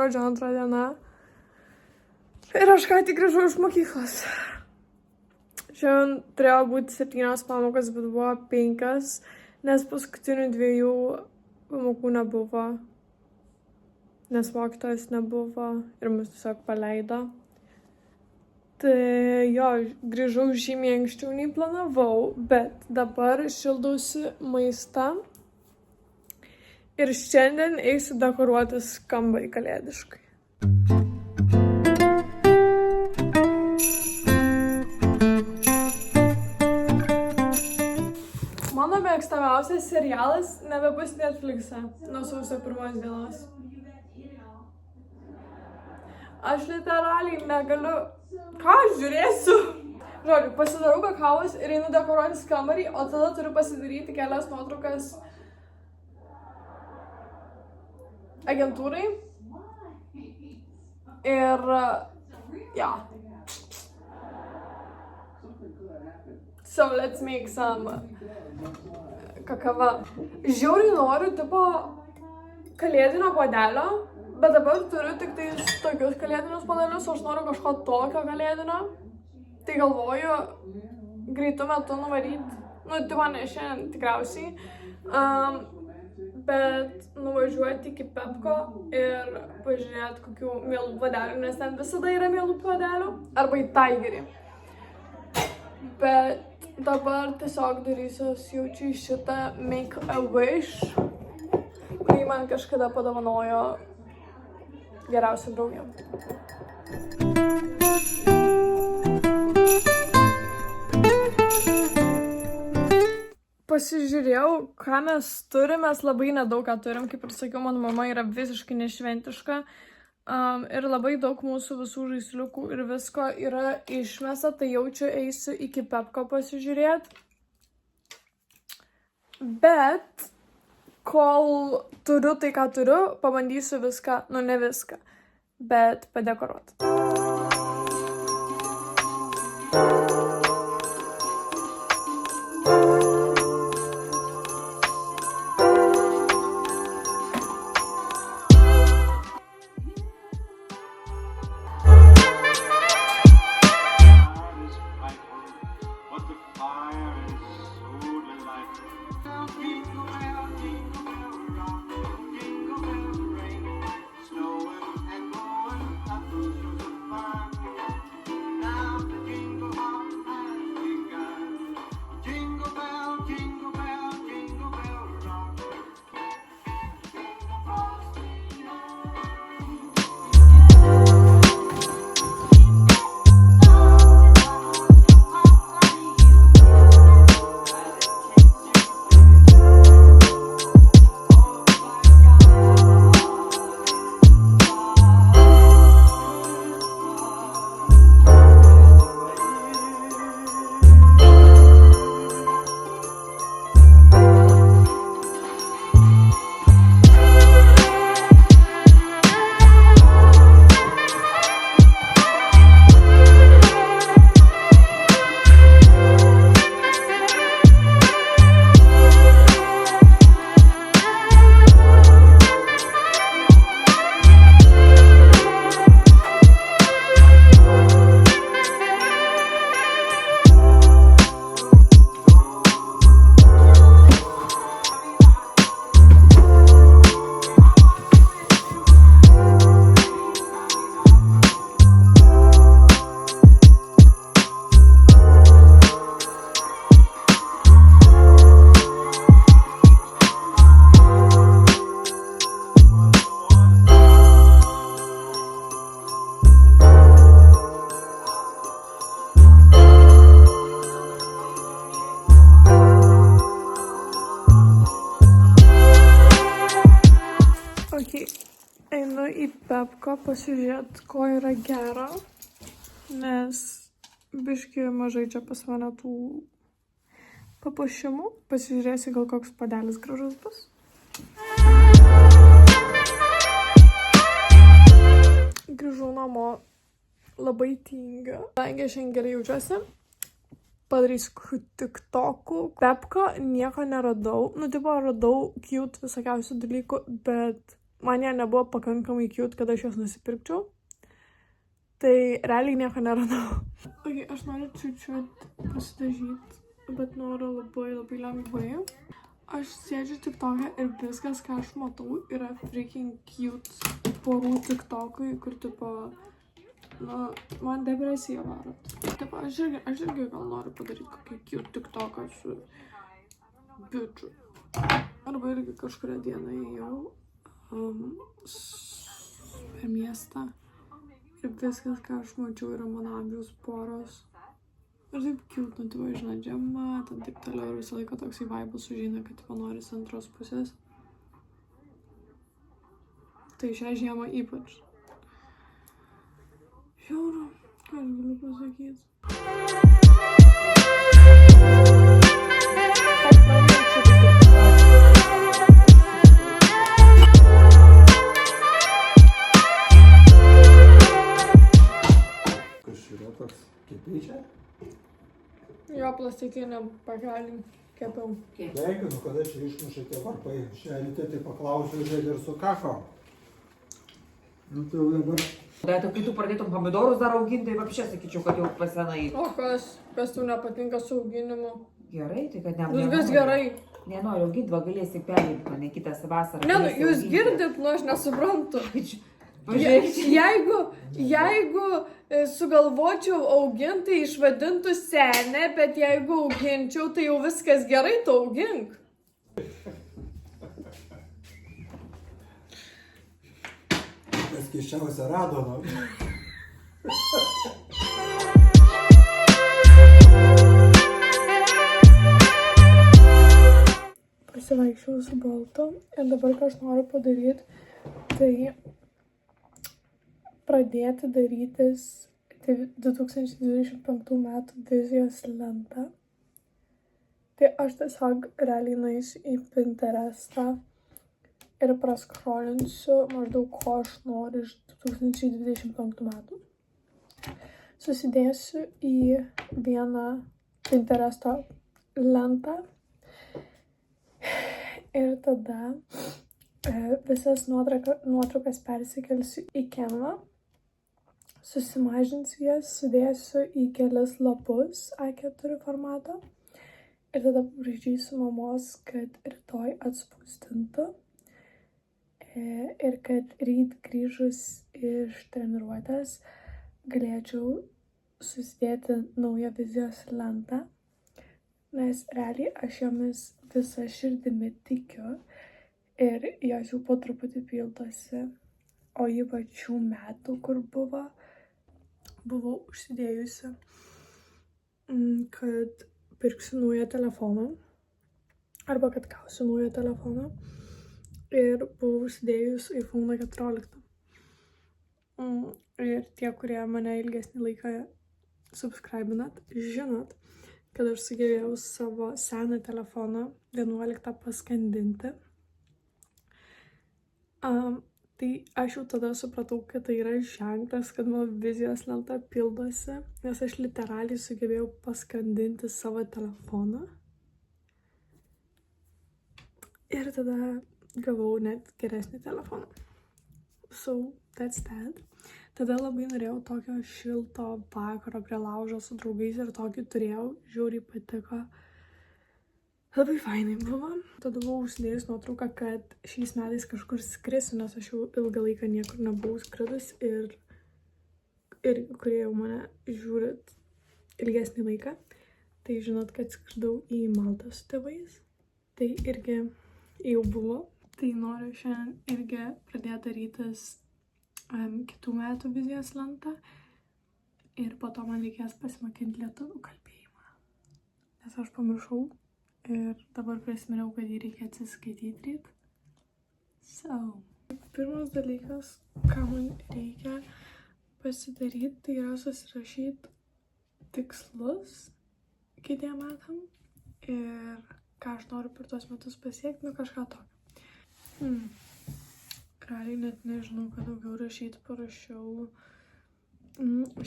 gruodžio 2 diena. Ir aš ką tik grįžau iš mokyklos. Šiandien turėjo būti 7 pamokas, bet buvo 5, nes paskutinių 2 pamokų nebuvo. Nes mokytojas nebuvo ir mus tiesiog paleido. Tai jo, grįžau žymiai anksčiau nei planavau, bet dabar šildausi maistą. Ir šiandien eisiu dekoruotis kambarį kalėdiškai. Mano mėgstamiausias serialas nebebus Netflix'e nuo sausio 1 dienos. Aš literaliai negaliu... Ką aš žiūrėsiu? Žodžiu, pasidarau kakavos ir einu dekoruotis kambarį, o tada turiu pasidaryti kelias nuotraukas agentūrai. Ir... yeah. So, let's make some kakava. Žiauriai noriu, tipo, kalėdinio puodelio, bet dabar turiu tik tokius kalėdinius puodelius, aš noriu kažko tokio kalėdinio. Tai galvoju, greitu metu nuvaryti. Nu, tipo, ne šiandien tikriausiai. Bet nuvažiuoti iki Pepko ir pažiūrėti kokių mielų puodelių, nes ten visada yra mielų puodelių. Arba į Tigerį. Bet dabar tiesiog darysiu jaučiu šitą Make a Wish, kurį man kažkada padovanojo geriausia draugė. Pasižiūrėjau, ką mes turim, mes labai nedaug ką turim, kaip ir sakiau, mano mama yra visiškai nešventiška. Ir labai daug mūsų visų žaisliukų ir visko yra išmesta, tai jaučiu eisiu iki Pepko pasižiūrėti. Bet kol turiu tai, ką turiu, pabandysiu viską, nu ne viską, bet padekoruoti. Einu į Pepko pasižiūrėti, ko yra gera, nes biški mažai čia pas mane tų papuošimų. Pasižiūrėsiu, gal koks puodelis gražus bus. Grįžau namo labai tingiu. Kadangi šiandien gerai jaučiuosi, padarysiu tiktokų. Pepko nieko neradau. Nu, tipo, radau cute visokiausių dalykų, bet man jie nebuvo pakankamai cute, kad aš juos nusipirkčiau. Tai realiai nieko neradau. Okay, aš noriu čiut pasidažyti, bet noriu labai lengvai. Aš sėdžiu TikTok'e ir viskas, ką aš matau, yra freaking cute porų TikTok'ai, kur tipo, man depresija varo. Tipo, aš irgi gal noriu padaryti kokį cute TikTok'ą su bičiu. Arba irgi kažkuria diena ėjau per miestą. Ir viskas, ką aš mačiau, yra mano amžiaus poros. Ir taip cute, tipo, žinai, džemą, ten taip toliau ir visą laiką toksai vaibas sužina, kad tipo norisi antros pusės. Tai šią žiemą ypač. Žiauru, ką aš galiu pasakyti. Kepyčia? Jo, plastikinę pakelį kepiau. Sveikinu, kada čia išmušė tie varpai. Šią rytę tai paklausiu, žaidė ir su kako. Nu tai jau dabar. Tai kai tu pradėtum pomidorus dar auginti, tai apšė sakyčiau, kad jau pasenai. O kas tau nepatinka su auginimu? Gerai, tai kad nenoriu. Viskas gerai. Nenoriu auginti, va galėsi perlipti mane kitą vasarą. Ne, jūs girdit, nu aš nesuprantu. Pažiūrėk. Jeigu sugalvočiau auginti, tai išvadintų senę, bet jeigu auginčiau, tai jau viskas gerai, tu augink. Kas keiščiausia rado, nu. Pasivaikščiau su Boltu ir dabar ką aš noriu padaryti, tai pradėti darytis 2025 metų vizijos lentą. Tai aš tiesiog realiai nueisiu į Pinterestą ir praskrolinsiu maždaug ko aš noriu iš 2025 metų. Susidėsiu į vieną Pinteresto lentą ir tada visas nuotraukas persikelsiu į Canva. Susimažinsiu jas, sudėsiu į kelias lapus A4 formato ir tada paprašysiu mamos, kad rytoj atspausdintų ir kad ryt grįžus iš treniruotės galėčiau susidėti naują vizijos lentą, nes realiai aš jomis visą širdimi tikiu ir jos jau po truputį pildosi, o ypač šių metų, kur buvau užsidėjusi, kad pirksiu naują telefoną arba kad gausiu naują telefoną ir buvau užsidėjus iPhone 14. Ir tie, kurie mane ilgesnį laiką subscribinat, žinot, kad aš sugebėjau savo seną telefoną 11 paskandinti. Tai aš jau tada supratau, kad tai yra ženklas, kad mano vizijos lenta pildosi, nes aš literaliai sugebėjau paskandinti savo telefoną. Ir tada gavau net geresnį telefoną. So, that's that. Tada labai norėjau tokio šilto vakaro prie laužo su draugais ir tokį turėjau, žiauriai patiko. Labai fainai buvo. Tada buvau užsidėjus nuotrauką, kad šiais metais kažkur skrisiu, nes aš jau ilgą laiką niekur nebuvau skridus ir kurie jau mane žiūrit ilgesnį laiką. Tai žinot, kad skridau į Maltą su tėvais. Tai irgi jau buvo. Tai noriu šiandien irgi pradėti darytis kitų metų vizijos lentą. Ir po to man reikės pasimokinti lietuvių kalbėjimą. Nes aš pamiršau. Ir dabar prisiminiau, kad jį reikia atsiskaityti ryt. So. Pirmas dalykas, ką man reikia pasidaryti, tai yra susirašyti tikslus kitiem metam. Ir ką aš noriu per tuos metus pasiekti, kažką tokio. Realiai net nežinau, ką daugiau rašyti, parašiau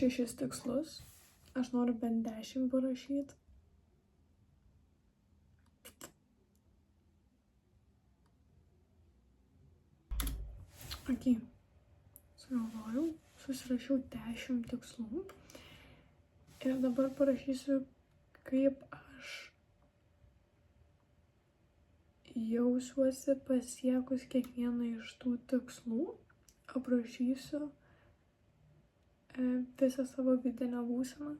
6 tikslus. Aš noriu bent 10 parašyti. Ok, sugalvojau, susirašiau 10 tikslų ir dabar parašysiu, kaip aš jausiuosi pasiekus kiekvieną iš tų tikslų, aprašysiu visą savo vidinę būseną,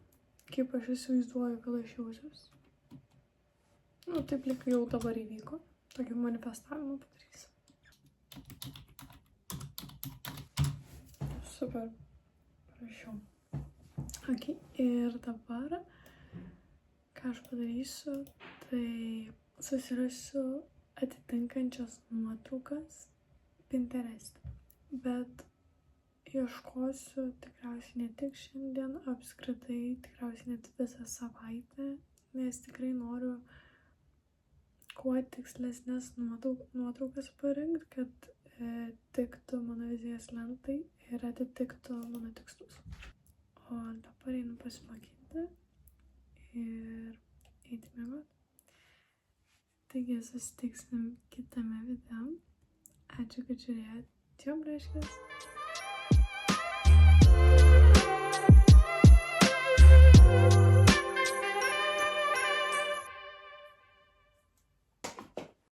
kaip aš įsivaizduoju, kad aš jausiuosi. Nu, taip lyg jau dabar įvyko, tokį manifestavimą padarysiu. Super, parašiau. Ok, ir dabar, ką aš padarysiu, tai susirasiu atitinkančias nuotraukas Pintereste, bet ieškosiu tikriausiai ne tik šiandien, apskritai tikriausiai net visą savaitę, nes tikrai noriu kuo tikslesnės nuotraukas parinkti, kad tiktų mano vizijos lentai ir atitiktų mano tikslus. O dabar einu pasimokinti ir eiti miegot. Taigi susitiksim kitame video. Ačiū, kad žiūrėjot. Čiau, braškės.